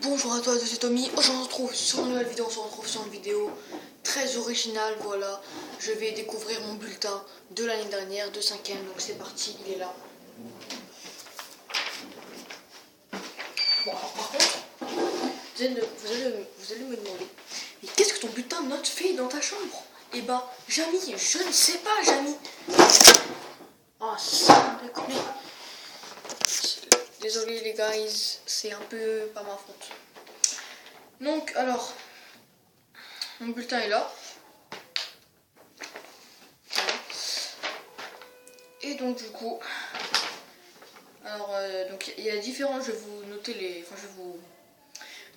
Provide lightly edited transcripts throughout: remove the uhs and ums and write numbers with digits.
Bonjour à toi, c'est Tommy. Aujourd'hui on se retrouve sur une nouvelle vidéo, sur une vidéo très originale, voilà. Je vais découvrir mon bulletin de l'année dernière, de 5e, donc c'est parti, il est là. Bon, alors par contre, vous allez me demander, mais qu'est-ce que ton bulletin de notes fait dans ta chambre? Eh bah, Jamy, je ne sais pas, Jamy. Ah, ça déconne. Désolé les guys, c'est un peu pas ma faute. Donc, alors, mon bulletin est là. Voilà. Et donc, du coup, alors, donc il y a différents. Je vais vous noter les. Enfin, je vais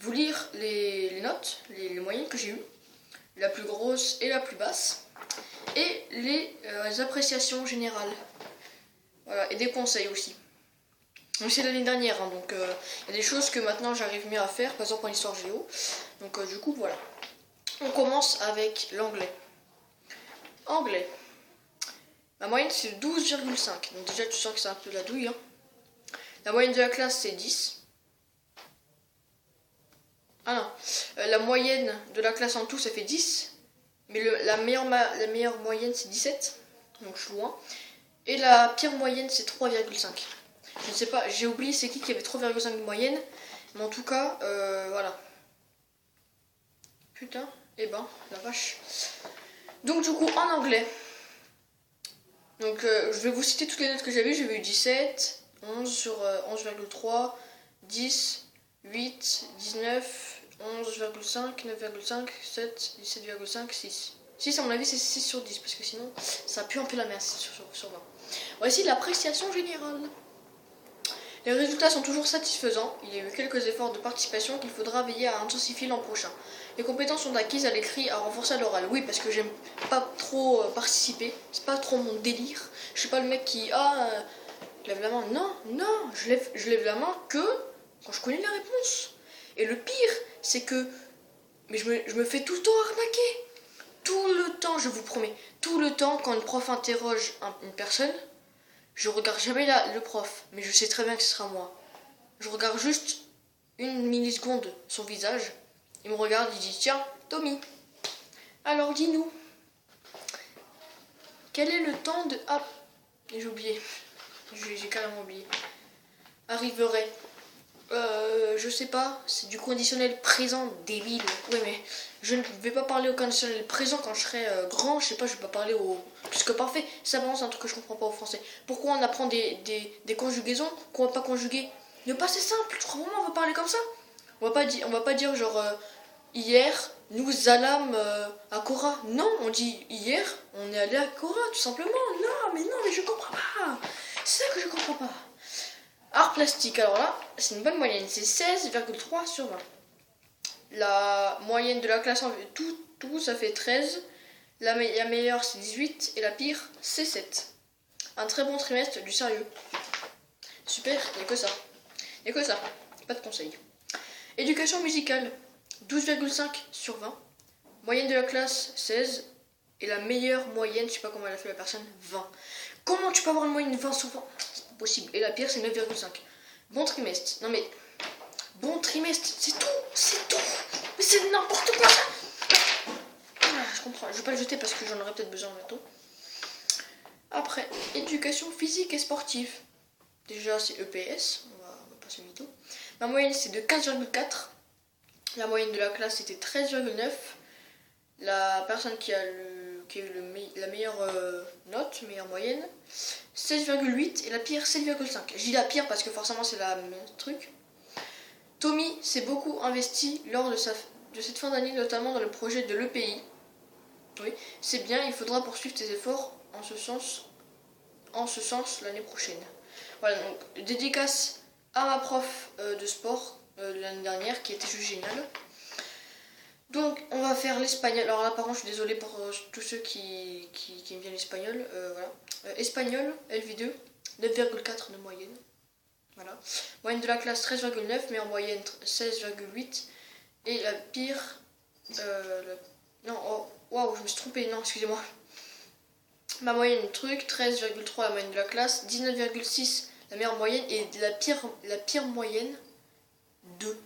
vous lire les notes, les moyennes que j'ai eues, la plus grosse et la plus basse, et les appréciations générales. Voilà, et des conseils aussi. Donc c'est l'année dernière, hein, donc il y a des choses que maintenant j'arrive mieux à faire, par exemple en histoire géo. Donc du coup voilà. On commence avec l'anglais. Anglais. Ma moyenne c'est 12,5. Donc déjà tu sens que c'est un peu la douille. Hein. La moyenne de la classe c'est 10. Ah non. La moyenne de la classe en tout ça fait 10. Mais la meilleure moyenne c'est 17. Donc je suis loin. Et la pire moyenne c'est 3,5. Je ne sais pas, j'ai oublié c'est qui avait 3,5 de moyenne. Mais en tout cas, voilà. Putain, eh ben, la vache. Donc du coup, en anglais. Donc je vais vous citer toutes les notes que j'avais. J'avais eu 17, 11 sur 11,3, 10, 8, 19, 11,5, 9,5, 7, 17,5, 6. 6 à mon avis c'est 6 sur 10 parce que sinon ça pue un peu la merde sur 20. Voici l'appréciation générale. Les résultats sont toujours satisfaisants, il y a eu quelques efforts de participation qu'il faudra veiller à intensifier l'an prochain. Les compétences sont acquises à l'écrit, à renforcer à l'oral. Oui, parce que j'aime pas trop participer, c'est pas trop mon délire. Je suis pas le mec qui lève la main. Non, je lève la main que quand je connais la réponse. Et le pire, c'est que je me fais tout le temps arnaquer. Tout le temps, je vous promets, tout le temps quand une prof interroge une personne, je regarde jamais le prof, mais je sais très bien que ce sera moi. Je regarde juste une milliseconde son visage. Il me regarde, il dit tiens, Tommy, alors dis-nous, quel est le temps de... Ah, j'ai oublié. J'ai carrément oublié. Arriverait. Je sais pas, c'est du conditionnel présent débile. Oui, mais je ne vais pas parler au conditionnel présent quand je serai grand. Je sais pas, je vais pas parler au plus que parfait. Ça, vraiment, c'est un truc que je comprends pas au français. Pourquoi on apprend des conjugaisons qu'on va pas conjuguer? Le passé simple, tu crois vraiment on va parler comme ça? On va pas dire genre hier nous allâmes à Cora. Non, on dit hier on est allé à Cora tout simplement. Non, mais je comprends pas. C'est ça que je comprends pas. Art plastique, alors là, c'est une bonne moyenne, c'est 16,3 sur 20. La moyenne de la classe en tout ça fait 13. La meilleure c'est 18 et la pire c'est 7. Un très bon trimestre, du sérieux. Super, il n'y a que ça. Il n'y a que ça, pas de conseils. Éducation musicale, 12,5 sur 20. Moyenne de la classe, 16. Et la meilleure moyenne, je sais pas comment elle a fait la personne, 20. Comment tu peux avoir une moyenne de 20 sur 20? C'est pas possible. Et la pire, c'est 9,5. Bon trimestre. Non mais, bon trimestre, c'est tout. Mais c'est n'importe quoi ça. Je comprends, je vais pas le jeter parce que j'en aurai peut-être besoin bientôt. Après, éducation physique et sportive. Déjà, c'est EPS, on va passer une vidéo. Ma moyenne, c'est de 15,4. La moyenne de la classe, c'était 13,9. La personne qui a eu la meilleure note, meilleure moyenne, 16,8 et la pire 7,5. Je dis la pire parce que forcément c'est la même truc. Tommy s'est beaucoup investi lors de cette fin d'année, notamment dans le projet de l'EPI. Oui, c'est bien, il faudra poursuivre tes efforts en ce sens l'année prochaine. Voilà, donc dédicace à ma prof de sport de l'année dernière qui était juste géniale. Donc on va faire l'espagnol. Alors là par contre je suis désolée pour tous ceux qui aiment bien l'espagnol. Voilà. Espagnol, LV2, 9,4 de moyenne. Voilà. Moyenne de la classe 13,9 mais en moyenne 16,8. Et la pire... Non, oh, waouh, je me suis trompée, non, excusez-moi. Ma moyenne truc, 13,3 la moyenne de la classe, 19,6 la meilleure moyenne et la pire moyenne, 2.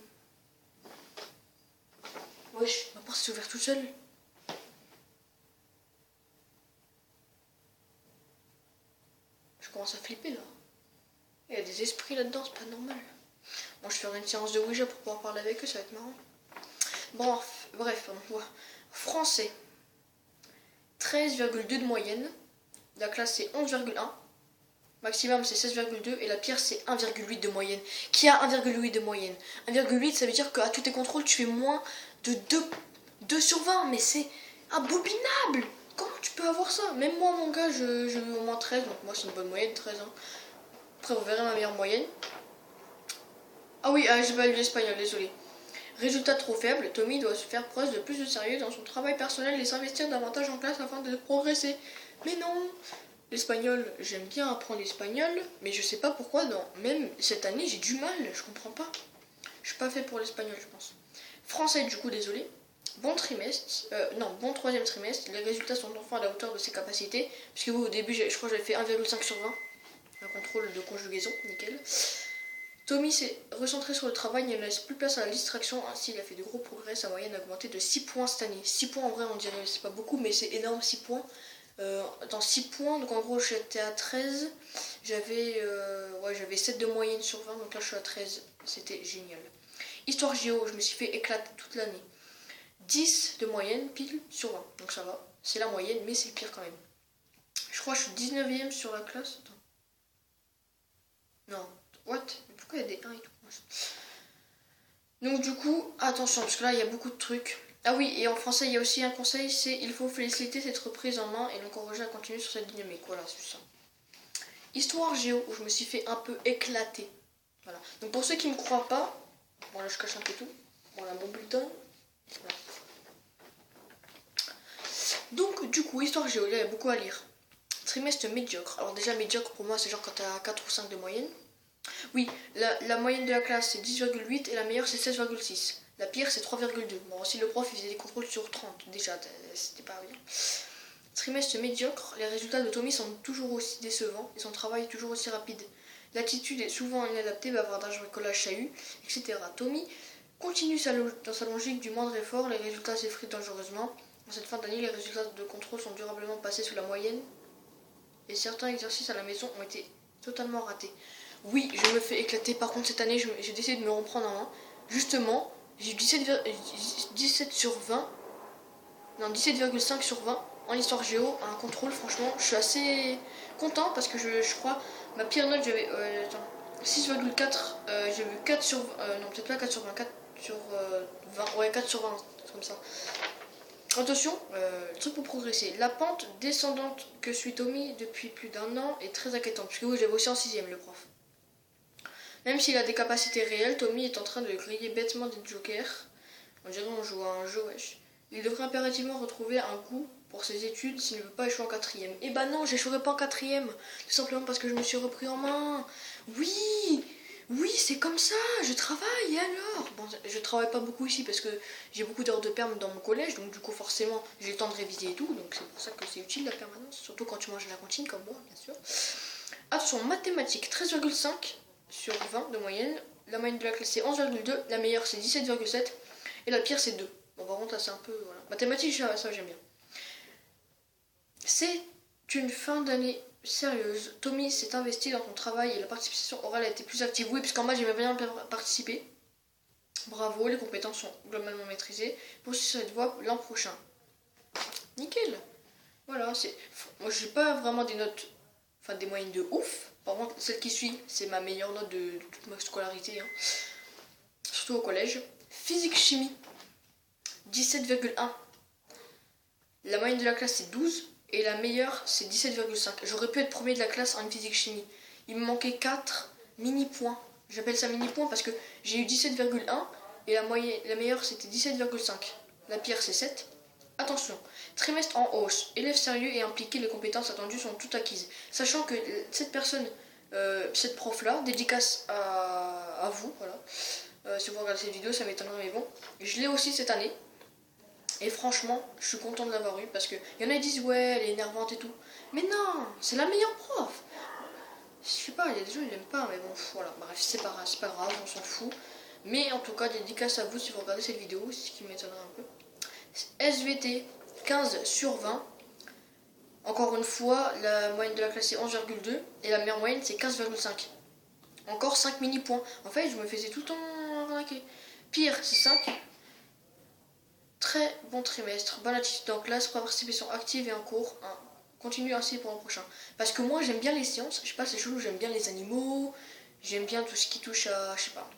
Wesh, ma porte s'est ouverte toute seule. Je commence à flipper là. Il y a des esprits là-dedans, c'est pas normal. Bon, je ferai une séance de Ouija pour pouvoir parler avec eux, ça va être marrant. Bon, bref, on voit. Français, 13,2 de moyenne. La classe c'est 11,1. Maximum c'est 16,2 et la pire c'est 1,8 de moyenne. Qui a 1,8 de moyenne? 1,8 ça veut dire qu'à tous tes contrôles tu fais moins de 2 sur 20, mais c'est abominable. Comment tu peux avoir ça? Même moi mon gars j'ai eu au moins 13, donc moi c'est une bonne moyenne, 13 hein. Après vous verrez ma meilleure moyenne. Ah oui, j'ai pas lu l'espagnol, désolé. Résultat trop faible, Tommy doit se faire preuve de plus de sérieux dans son travail personnel et s'investir davantage en classe afin de progresser. Mais non. L'espagnol, j'aime bien apprendre l'espagnol, mais je sais pas pourquoi, même cette année, j'ai du mal, je comprends pas. Je suis pas fait pour l'espagnol, je pense. Français, du coup, désolé. Bon trimestre, bon troisième trimestre, les résultats sont enfin à la hauteur de ses capacités, puisque vous, au début, je crois que j'avais fait 1,5 sur 20, un contrôle de conjugaison, nickel. Tommy s'est recentré sur le travail et ne laisse plus place à la distraction, ainsi il a fait de gros progrès, sa moyenne a augmenté de 6 points cette année. 6 points en vrai, on dirait, c'est pas beaucoup, mais c'est énorme, 6 points. Dans 6 points, donc en gros j'étais à 13, j'avais 7 de moyenne sur 20, donc là je suis à 13, c'était génial. Histoire géo, je me suis fait éclater toute l'année. 10 de moyenne, pile sur 20, donc ça va, c'est la moyenne, mais c'est le pire quand même. Je crois que je suis 19ème sur la classe, attends. Non, what? Pourquoi il y a des 1 et tout? Donc du coup, attention, parce que là il y a beaucoup de trucs. Ah oui, et en français, il y a aussi un conseil, c'est il faut féliciter cette reprise en main et l'encourager à continuer sur cette dynamique. Voilà, c'est ça. Histoire géo, où je me suis fait un peu éclater. Voilà. Donc pour ceux qui ne me croient pas, bon là je cache un peu tout. Voilà mon bulletin. Voilà. Donc du coup, histoire géo, là il y a beaucoup à lire. Trimestre médiocre. Alors déjà médiocre pour moi, c'est genre quand t'as 4 ou 5 de moyenne. Oui, la moyenne de la classe c'est 10,8 et la meilleure c'est 16,6. La pire c'est 3,2. Bon, si le prof il faisait des contrôles sur 30, déjà, c'était pas bien. Trimestre médiocre, les résultats de Tommy sont toujours aussi décevants et son travail est toujours aussi rapide. L'attitude est souvent inadaptée, bavardage, bricolage, chahut, etc. Tommy continue dans sa logique du moindre effort, les résultats s'effritent dangereusement. En cette fin d'année, les résultats de contrôle sont durablement passés sous la moyenne et certains exercices à la maison ont été totalement ratés. Oui, je me fais éclater. Par contre, cette année, j'ai décidé de me reprendre en main. Justement, j'ai eu 17 sur 20. Non, 17,5 sur 20 en histoire géo. Un contrôle, franchement, je suis assez content parce que je crois, ma pire note, j'avais 6,4. J'ai eu 4 sur... non, peut-être pas 4 sur 20, 4 sur 20. Ouais, 4 sur 20, c'est comme ça. Attention, le truc pour progresser. La pente descendante que suit Tommy depuis plus d'un an est très inquiétante. Puisque oui, j'avais aussi en 6ème le prof. Même s'il a des capacités réelles, Tommy est en train de griller bêtement des jokers. On dirait on joue à un jeu, wesh. Il devrait impérativement retrouver un goût pour ses études s'il ne veut pas échouer en 4ème. Eh ben non, j'échouerai pas en 4ème. Tout simplement parce que je me suis repris en main. Oui, c'est comme ça, je travaille, et alors? Bon, je travaille pas beaucoup ici parce que j'ai beaucoup d'heures de perm dans mon collège, donc du coup forcément j'ai le temps de réviser et tout, donc c'est pour ça que c'est utile la permanence, surtout quand tu manges à la cantine comme moi, bien sûr. Attention, mathématiques, 13,5 sur 20 de moyenne. La moyenne de la classe c'est 11,2, la meilleure c'est 17,7 et la pire c'est 2. Bon, par contre là c'est un peu... Voilà. Mathématiques, ça j'aime bien. C'est une fin d'année sérieuse. Tommy s'est investi dans son travail et la participation orale a été plus active. Oui, puisqu'en bas j'aimais bien participer. Bravo, les compétences sont globalement maîtrisées. Poursuis cette voie l'an prochain. Nickel. Voilà, c'est... Moi j'ai pas vraiment des notes... Enfin des moyennes de ouf. Par contre, celle qui suit, c'est ma meilleure note de toute ma scolarité. Hein. Surtout au collège. Physique-chimie, 17,1. La moyenne de la classe, c'est 12. Et la meilleure, c'est 17,5. J'aurais pu être premier de la classe en physique-chimie. Il me manquait 4 mini-points. J'appelle ça mini-points parce que j'ai eu 17,1. Et la meilleure, c'était 17,5. La pire, c'est 7. Attention, trimestre en hausse, élèves sérieux et impliqués, les compétences attendues sont toutes acquises. Sachant que cette personne, cette prof-là, dédicace à vous, voilà. Si vous regardez cette vidéo, ça m'étonnerait, mais bon. Je l'ai aussi cette année. Et franchement, je suis content de l'avoir eu parce que y en a qui disent ouais, elle est énervante et tout. Mais non, c'est la meilleure prof. Je sais pas, il y a des gens qui l'aiment pas, mais bon, voilà, bref, c'est pas grave, on s'en fout. Mais en tout cas, dédicace à vous si vous regardez cette vidéo, ce qui m'étonnerait un peu. SVT 15 sur 20. Encore une fois, la moyenne de la classe est 11,2 et la meilleure moyenne c'est 15,5. Encore 5 mini-points. En fait, je me faisais tout le temps arnaquer. Pire, c'est 5. Très bon trimestre. Bonne attitude en classe, participation active et en cours. Continue ainsi pour le prochain. Parce que moi, j'aime bien les sciences. Je sais pas, c'est chelou, j'aime bien les animaux. J'aime bien tout ce qui touche à... je sais pas.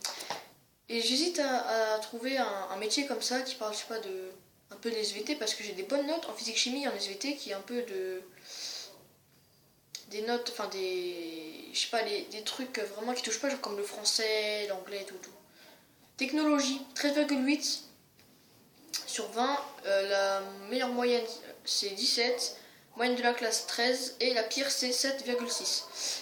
Et j'hésite à trouver un métier comme ça qui parle, je sais pas, de... un peu de SVT parce que j'ai des bonnes notes en physique-chimie en SVT qui est un peu de... des notes, enfin des... je sais pas, des trucs vraiment qui touchent pas, genre comme le français, l'anglais et tout. Technologie, 13,8 sur 20. La meilleure moyenne c'est 17. Moyenne de la classe 13 et la pire c'est 7,6.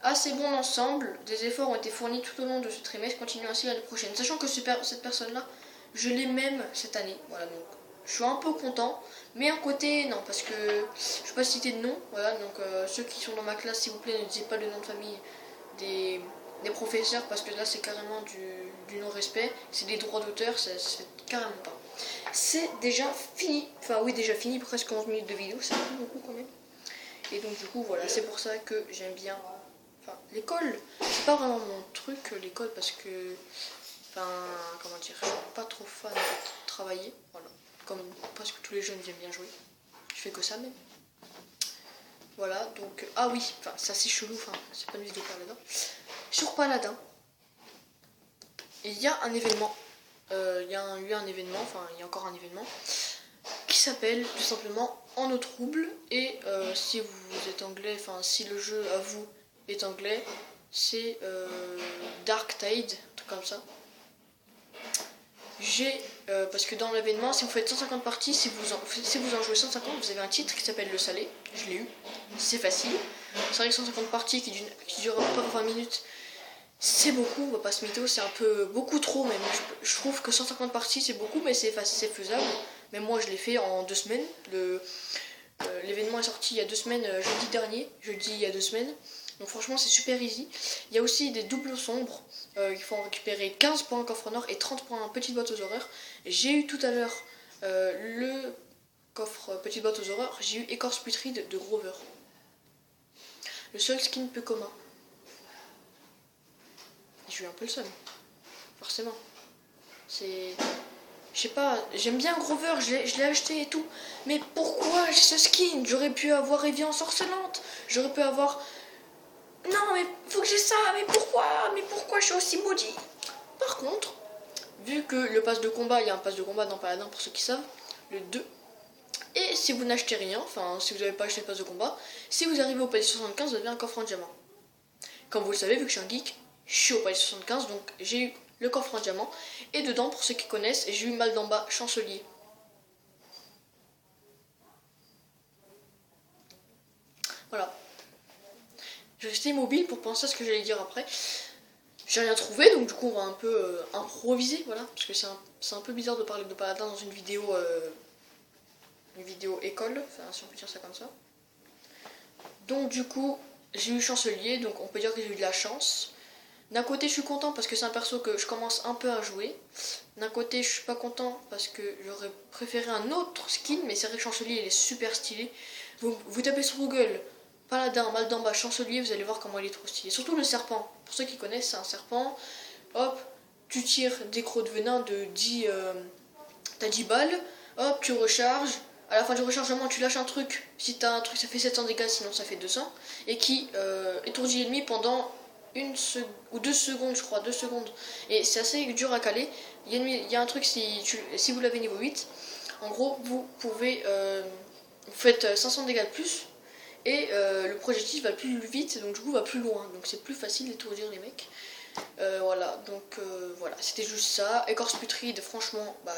Assez bon ensemble, des efforts ont été fournis tout au long de ce trimestre, continue ainsi l'année prochaine. Sachant que cette personne-là, je l'ai même cette année. Voilà, donc je suis un peu content, mais un côté non, parce que je ne vais pas citer de nom. Voilà, donc ceux qui sont dans ma classe, s'il vous plaît, ne dites pas le nom de famille des professeurs, parce que là c'est carrément du non-respect, c'est des droits d'auteur, ça se fait carrément pas. C'est déjà fini, enfin oui déjà fini, presque 11 minutes de vidéo, c'est beaucoup quand même. Et donc du coup voilà, c'est pour ça que j'aime bien, enfin l'école, c'est pas vraiment mon truc l'école parce que, enfin comment dire, je suis pas trop fan de travailler, voilà, comme presque tous les jeunes j'aime bien jouer, je fais que ça même. Voilà, donc, ah oui, enfin ça c'est chelou, enfin c'est pas une vidéo Paladin. Sur Paladin, il y a un événement. Il y a eu un événement, enfin il y a encore un événement qui s'appelle tout simplement En eau trouble. Et si vous êtes anglais, enfin si le jeu à vous est anglais, c'est Dark Tide, un truc comme ça. Parce que dans l'événement, si vous faites 150 parties, si vous en jouez 150, vous avez un titre qui s'appelle Le Salé. Je l'ai eu, c'est facile. C'est vrai que 150 parties qui durent à peu près 20 minutes, c'est beaucoup, on va pas se mytho, c'est un peu beaucoup trop même. Je trouve que 150 parties c'est beaucoup, mais c'est faisable. Même moi je l'ai fait en 2 semaines. L'événement est sorti il y a 2 semaines, jeudi il y a 2 semaines. Donc franchement c'est super easy. Il y a aussi des doubles sombres. Il faut en récupérer 15 pour un coffre nord et 30 pour un petite boîte aux horreurs. J'ai eu tout à l'heure le coffre petite boîte aux horreurs. J'ai eu écorce putride de Grover. Le seul skin peu commun. J'ai eu un peu le seum, forcément. C'est... Je sais pas, j'aime bien Grover, je l'ai acheté et tout. Mais pourquoi j'ai ce skin? J'aurais pu avoir Evie ensorcelante. J'aurais pu avoir... Non, mais faut que j'ai ça. Mais pourquoi je suis aussi maudit? Par contre, vu que le pass de combat, il y a un pass de combat dans Paladin pour ceux qui savent, le 2. Et si vous n'achetez rien, enfin si vous n'avez pas acheté le pass de combat, si vous arrivez au palier 75, vous avez un coffre en diamant. Comme vous le savez, vu que je suis un geek, je suis au palier 75, donc j'ai eu le coffre en diamant. Et dedans, pour ceux qui connaissent, j'ai eu mal d'en bas, chancelier. Voilà. Je restais immobile pour penser à ce que j'allais dire après. J'ai rien trouvé, donc du coup on va un peu improviser, voilà. Parce que c'est un peu bizarre de parler de Paladin dans une vidéo école, enfin si on peut dire ça comme ça. Donc du coup, j'ai eu chancelier, donc on peut dire que j'ai eu de la chance. D'un côté je suis content parce que c'est un perso que je commence un peu à jouer. D'un côté je suis pas content parce que j'aurais préféré un autre skin, mais c'est vrai que chancelier il est super stylé. Vous tapez sur Google Paladin, mal d'en bas, chancelier, vous allez voir comment il est trop stylé. Surtout le serpent, pour ceux qui connaissent c'est un serpent. Hop, tu tires des crocs de venin de 10, t'as 10 balles, hop tu recharges. À la fin du rechargement, tu lâches un truc. Si t'as un truc, ça fait 700 dégâts, sinon ça fait 200. Et qui étourdit l'ennemi pendant 1 ou 2 secondes, je crois, 2 secondes. Et c'est assez dur à caler. Il y a un truc, si vous l'avez niveau 8, en gros, vous pouvez. Vous faites 500 dégâts de plus. Et le projectile va plus vite, donc du coup va plus loin. Donc c'est plus facile d'étourdir les mecs. Voilà, donc voilà, c'était juste ça. Écorce putride, franchement, bah,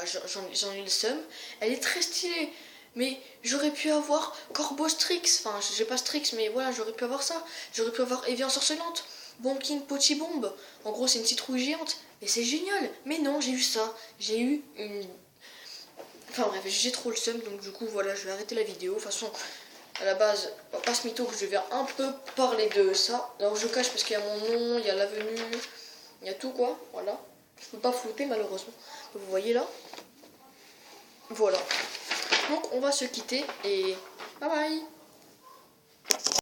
j'en ai le seum. Elle est très stylée. Mais j'aurais pu avoir Corbeau Strix, enfin j'ai pas Strix mais voilà j'aurais pu avoir ça. J'aurais pu avoir Evie ensorcelante, Bomb King Pochi Bomb, en gros c'est une citrouille géante, et c'est génial. Mais non j'ai eu ça, j'ai eu une... Enfin bref j'ai trop le seum donc du coup voilà je vais arrêter la vidéo. De toute façon à la base, pas ce mytho que je vais un peu parler de ça. Alors je cache parce qu'il y a mon nom, il y a l'avenue, il y a tout quoi, voilà. Je peux pas flouter malheureusement. Vous voyez là. Voilà. Donc on va se quitter et bye bye.